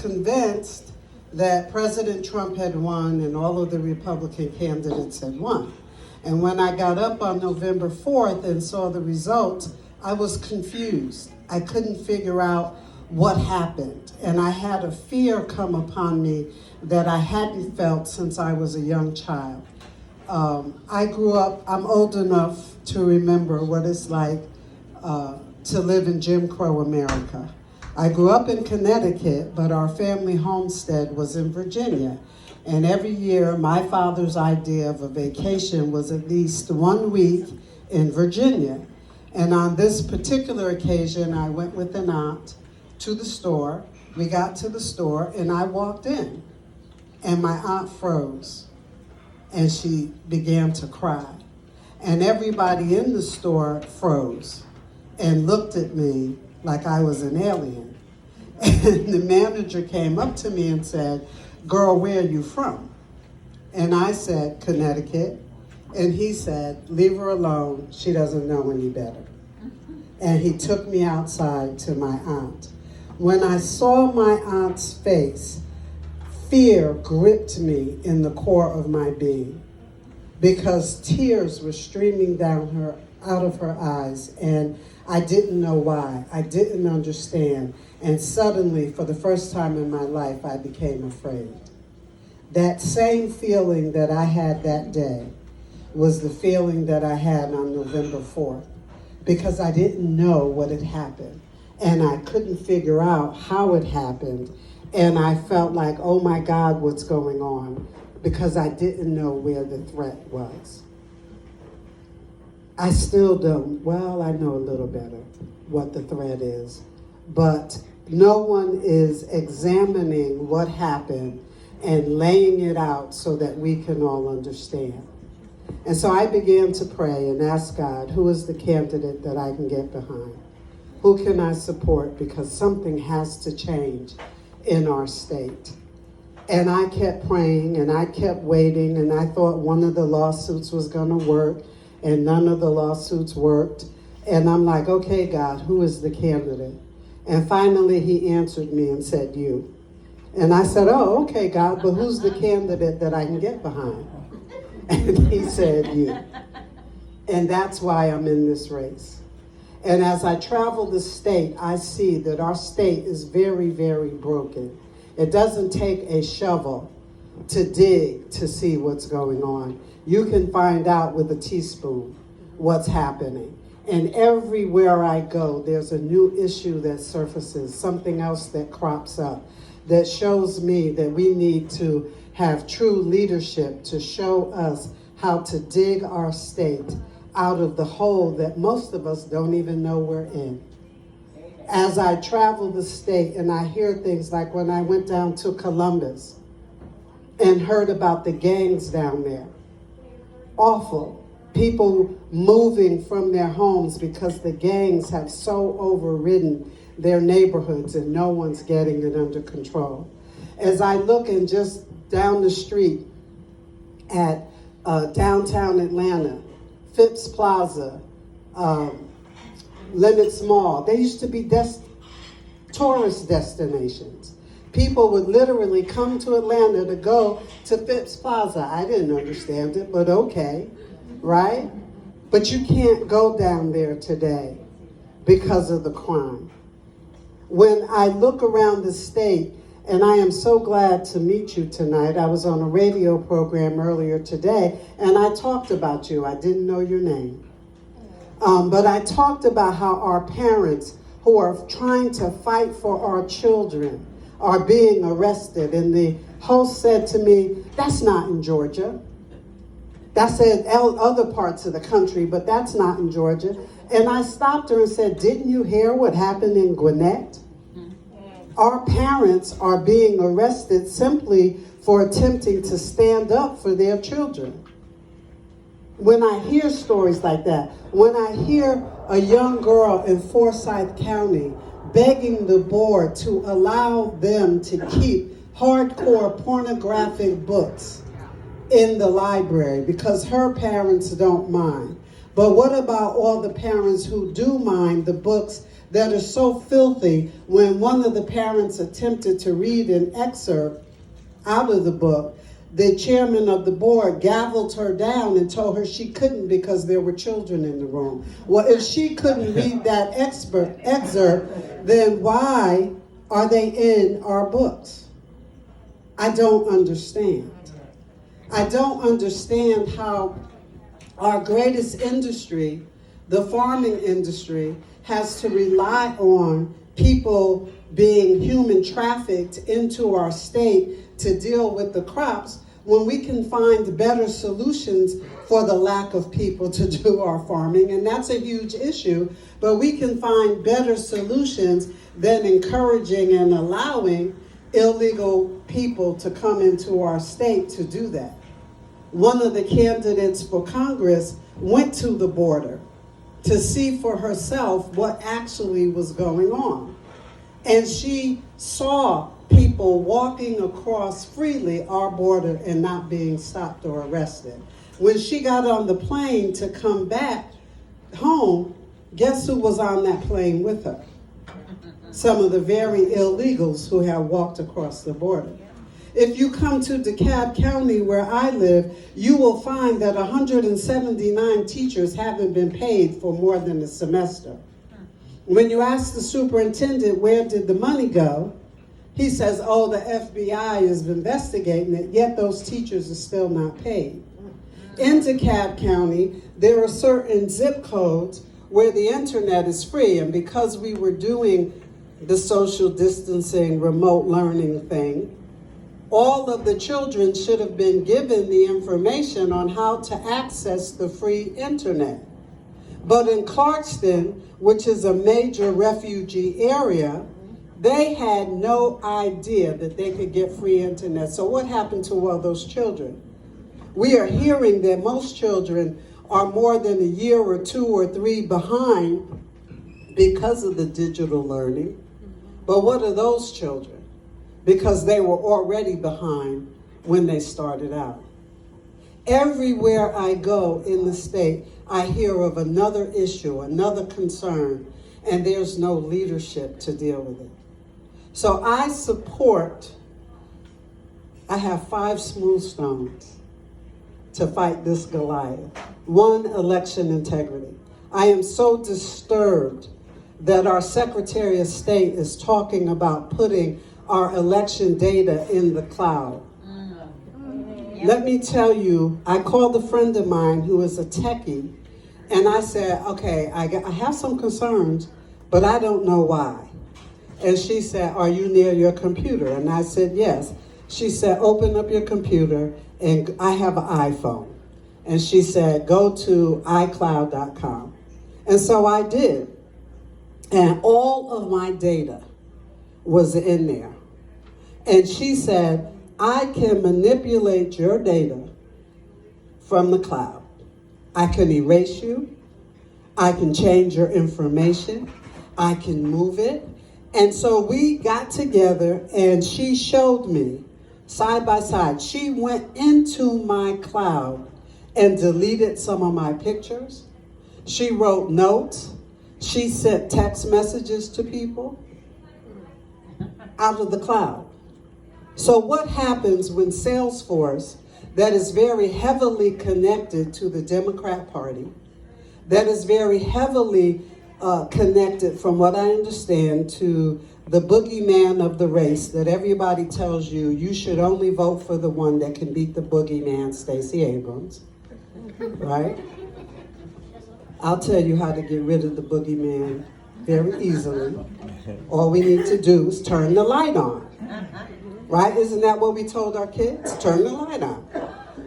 Convinced that President Trump had won and all of the Republican candidates had won. And when I got up on November 4th and saw the results, I was confused. I couldn't figure out what happened. And I had a fear come upon me that I hadn't felt since I was a young child. I grew up, I'm old enough to remember what it's like to live in Jim Crow America. I grew up in Connecticut, but our family homestead was in Virginia. And every year, my father's idea of a vacation was at least 1 week in Virginia. And on this particular occasion, I went with an aunt to the store. We got to the store, and I walked in, and my aunt froze, and she began to cry. And everybody in the store froze and looked at me like I was an alien. And the manager came up to me and said, "Girl, where are you from?" And I said, "Connecticut." And he said, "Leave her alone. She doesn't know any better." And he took me outside to my aunt. When I saw my aunt's face, fear gripped me in the core of my being because tears were streaming down out of her eyes, and I didn't know why. I didn't understand. And suddenly, for the first time in my life, I became afraid. That same feeling that I had that day was the feeling that I had on November 4th, because I didn't know what had happened, and I couldn't figure out how it happened, and I felt like, oh my God, what's going on? Because I didn't know where the threat was. I still don't. Well, I know a little better what the threat is, but no one is examining what happened and laying it out so that we can all understand. And so I began to pray and ask God, who is the candidate that I can get behind? Who can I support? Because something has to change in our state. And I kept praying and I kept waiting, and I thought one of the lawsuits was going to work, and none of the lawsuits worked. And I'm like, okay, God, who is the candidate? And finally he answered me and said, you. And I said, oh, okay, God, but who's the candidate that I can get behind? And he said, you. And that's why I'm in this race. And as I travel the state, I see that our state is very, very broken. It doesn't take a shovel to dig to see what's going on. You can find out with a teaspoon what's happening. And everywhere I go, there's a new issue that surfaces, something else that crops up, that shows me that we need to have true leadership to show us how to dig our state out of the hole that most of us don't even know we're in. As I travel the state and I hear things like when I went down to Columbus and heard about the gangs down there. Awful. People moving from their homes because the gangs have so overridden their neighborhoods and no one's getting it under control. As I look and just down the street at downtown Atlanta, Phipps Plaza, Lenox Mall, they used to be tourist destinations. People would literally come to Atlanta to go to Phipps Plaza. I didn't understand it, but okay, right? But you can't go down there today because of the crime. When I look around the state, and I am so glad to meet you tonight. I was on a radio program earlier today, and I talked about you. I didn't know your name. But I talked about how our parents who are trying to fight for our children are being arrested. And the host said to me, that's not in Georgia. That's in other parts of the country, but that's not in Georgia. And I stopped her and said, didn't you hear what happened in Gwinnett? Our parents are being arrested simply for attempting to stand up for their children. When I hear stories like that, when I hear a young girl in Forsyth County begging the board to allow them to keep hardcore pornographic books in the library because her parents don't mind. But what about all the parents who do mind the books that are so filthy. When one of the parents attempted to read an excerpt out of the book, the chairman of the board gavelled her down and told her she couldn't because there were children in the room. Well, if she couldn't read that excerpt, then why are they in our books? I don't understand. I don't understand how our greatest industry, the farming industry, has to rely on people being human trafficked into our state to deal with the crops when we can find better solutions for the lack of people to do our farming. And that's a huge issue, but we can find better solutions than encouraging and allowing illegal people to come into our state to do that. One of the candidates for Congress went to the border to see for herself what actually was going on. And she saw people walking across freely our border and not being stopped or arrested. When she got on the plane to come back home, guess who was on that plane with her? Some of the very illegals who have walked across the border. If you come to DeKalb County, where I live, you will find that 179 teachers haven't been paid for more than a semester. When you ask the superintendent, where did the money go? He says, oh, the FBI is investigating it, yet those teachers are still not paid. In DeKalb County, there are certain zip codes where the internet is free, and because we were doing the social distancing, remote learning thing, all of the children should have been given the information on how to access the free internet. But in Clarkston, which is a major refugee area, they had no idea that they could get free internet. So what happened to all those children? We are hearing that most children are more than a year or 2 or 3 behind because of the digital learning. But what are those children? Because they were already behind when they started out. Everywhere I go in the state, I hear of another issue, another concern, and there's no leadership to deal with it. So I have 5 smooth stones to fight this Goliath. 1, election integrity. I am so disturbed that our Secretary of State is talking about putting our election data in the cloud. Let me tell you, I called a friend of mine who is a techie, and I said, okay, I have some concerns, but I don't know why. And she said, are you near your computer? And I said, yes. She said, open up your computer, and I have an iPhone. And she said, go to iCloud.com. And so I did. And all of my data was in there. And she said, I can manipulate your data from the cloud. I can erase you. I can change your information. I can move it. And so we got together and she showed me side by side. She went into my cloud and deleted some of my pictures. She wrote notes. She sent text messages to people out of the cloud. So what happens when Salesforce, that is very heavily connected to the Democrat Party, that is very heavily connected, from what I understand, to the boogeyman of the race, that everybody tells you you should only vote for the one that can beat the boogeyman, Stacey Abrams, right? I'll tell you how to get rid of the boogeyman very easily. All we need to do is turn the light on, right? Isn't that what we told our kids? Turn the light on,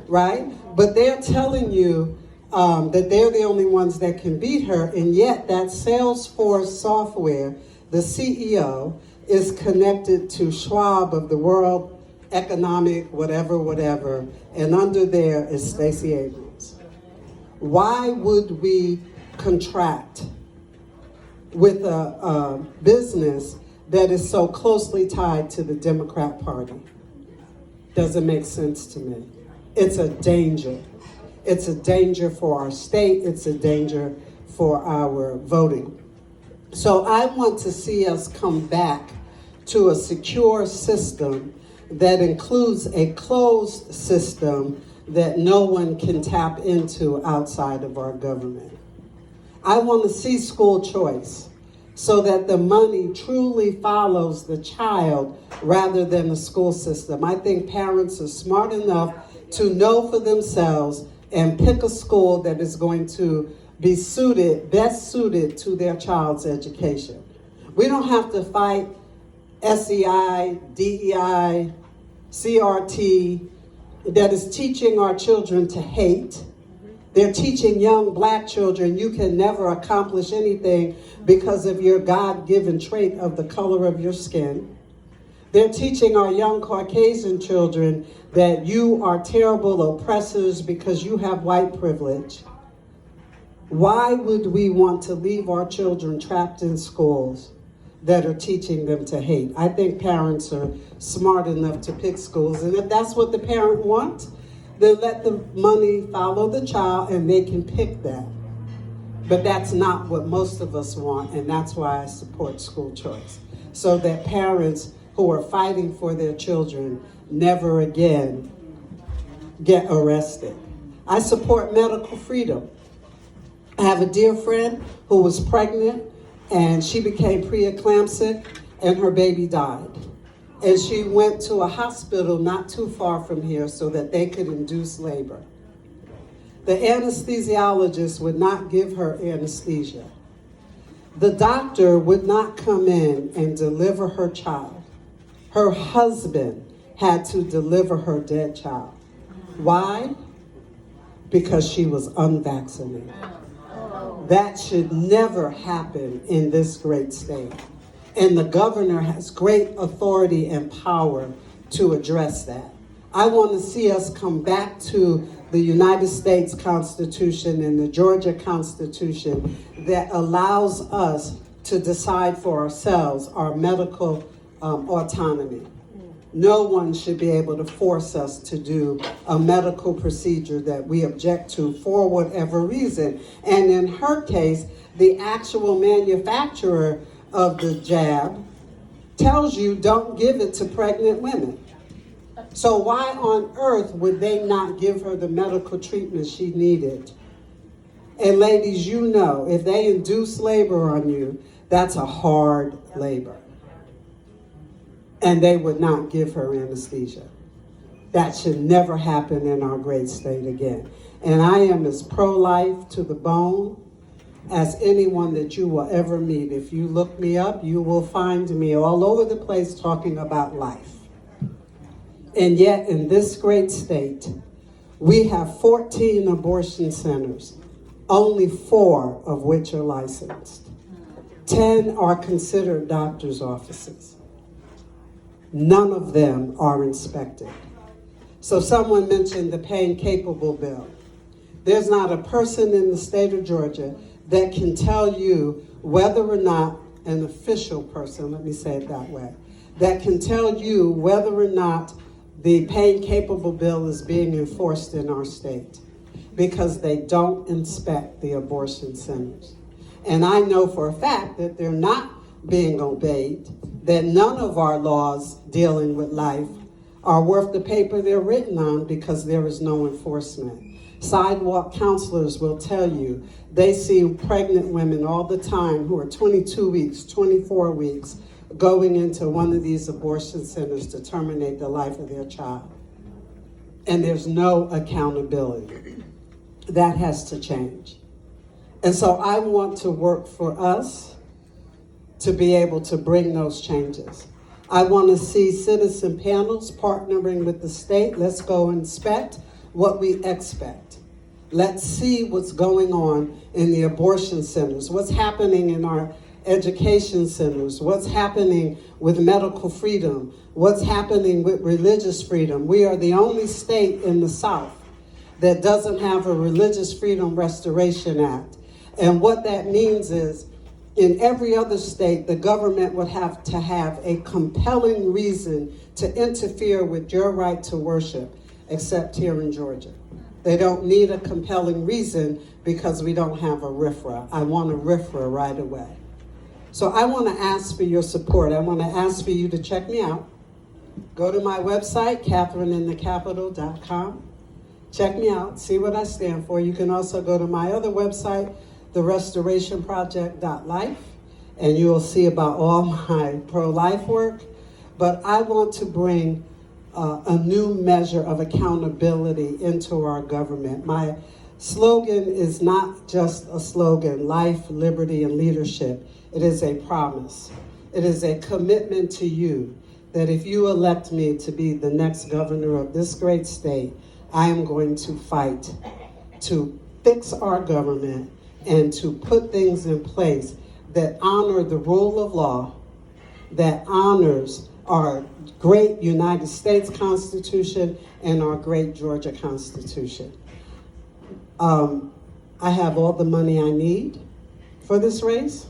right? But they're telling you that they're the only ones that can beat her, and yet that Salesforce software, the CEO, is connected to Schwab of the World Economic whatever, and under there is Stacey Abrams. Why would we contract with a business that is so closely tied to the Democrat Party? Doesn't make sense to me. It's a danger. It's a danger for our state. It's a danger for our voting. So I want to see us come back to a secure system that includes a closed system that no one can tap into outside of our government. I want to see school choice so that the money truly follows the child rather than the school system. I think parents are smart enough to know for themselves and pick a school that is going to be best suited to their child's education. We don't have to fight SEI, DEI, CRT, that is teaching our children to hate. They're teaching young black children you can never accomplish anything because of your God-given trait of the color of your skin. They're teaching our young Caucasian children that you are terrible oppressors because you have white privilege. Why would we want to leave our children trapped in schools that are teaching them to hate? I think parents are smart enough to pick schools, and if that's what the parent wants, then let the money follow the child and they can pick that. But that's not what most of us want, and that's why I support school choice. So that parents who are fighting for their children never again get arrested. I support medical freedom. I have a dear friend who was pregnant and she became preeclamptic and her baby died. And she went to a hospital not too far from here so that they could induce labor. The anesthesiologist would not give her anesthesia. The doctor would not come in and deliver her child. Her husband had to deliver her dead child. Why? Because she was unvaccinated. That should never happen in this great state. And the governor has great authority and power to address that. I want to see us come back to the United States Constitution and the Georgia Constitution that allows us to decide for ourselves our medical autonomy. No one should be able to force us to do a medical procedure that we object to for whatever reason. And in her case, the actual manufacturer of the jab tells you don't give it to pregnant women. So why on earth would they not give her the medical treatment she needed? And ladies, you know, if they induce labor on you, that's a hard labor. And they would not give her anesthesia. That should never happen in our great state again. And I am as pro-life to the bone as anyone that you will ever meet. If you look me up, you will find me all over the place talking about life. And yet in this great state, we have 14 abortion centers, only 4 of which are licensed. 10 are considered doctor's offices. None of them are inspected. So someone mentioned the pain capable bill. There's not a person in the state of Georgia that can tell you whether or not, an official person, let me say it that way, that can tell you whether or not the pain capable bill is being enforced in our state, because they don't inspect the abortion centers. And I know for a fact that they're not being obeyed, that none of our laws dealing with life are worth the paper they're written on because there is no enforcement. Sidewalk counselors will tell you they see pregnant women all the time who are 22 weeks, 24 weeks, going into one of these abortion centers to terminate the life of their child. And there's no accountability. That has to change. And so I want to work for us to be able to bring those changes. I want to see citizen panels partnering with the state. Let's go inspect what we expect. Let's see what's going on in the abortion centers, what's happening in our education centers, what's happening with medical freedom, what's happening with religious freedom. We are the only state in the South that doesn't have a Religious Freedom Restoration Act. And what that means is, in every other state, the government would have to have a compelling reason to interfere with your right to worship, except here in Georgia. They don't need a compelling reason because we don't have a RFRA. I want a RFRA right away. So I want to ask for your support. I want to ask for you to check me out. Go to my website, CatherineInTheCapital.com. Check me out, see what I stand for. You can also go to my other website, TheRestorationProject.life, and you will see about all my pro-life work. But I want to bring a new measure of accountability into our government. My slogan is not just a slogan, life, liberty, and leadership. It is a promise. It is a commitment to you that if you elect me to be the next governor of this great state, I am going to fight to fix our government and to put things in place that honor the rule of law, that honors our great United States Constitution and our great Georgia Constitution. I have all the money I need for this race,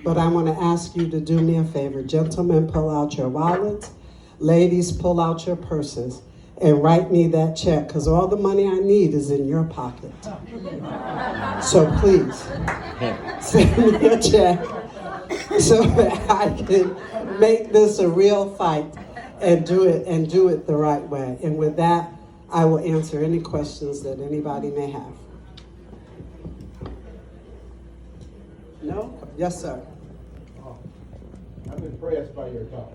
but I want to ask you to do me a favor. Gentlemen, pull out your wallets. Ladies, pull out your purses and write me that check, because all the money I need is in your pocket. So please, send me a check so that I can make this a real fight and do it the right way. And with that, I will answer any questions that anybody may have. No? Yes, sir. I'm impressed by your talk.